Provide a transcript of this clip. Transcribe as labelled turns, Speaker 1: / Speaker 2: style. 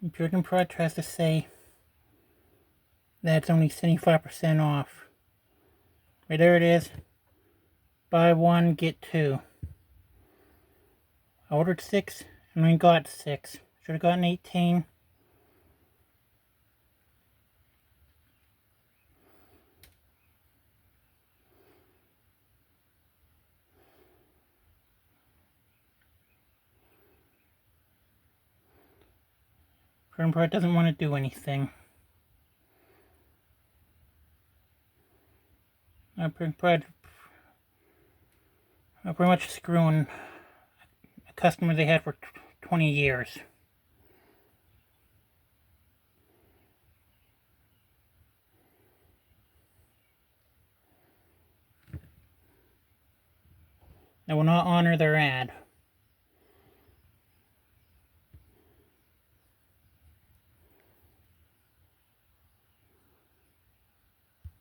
Speaker 1: Puritan Pride tries to say that it's only 75% off. Right there it is. Buy one, get two. I ordered 6 and I got 6. Should have gotten 18. Puritan Pride doesn't want to do anything. Puritan Pride pretty much screwing a customer they had for 20 years. They will not honor their ad.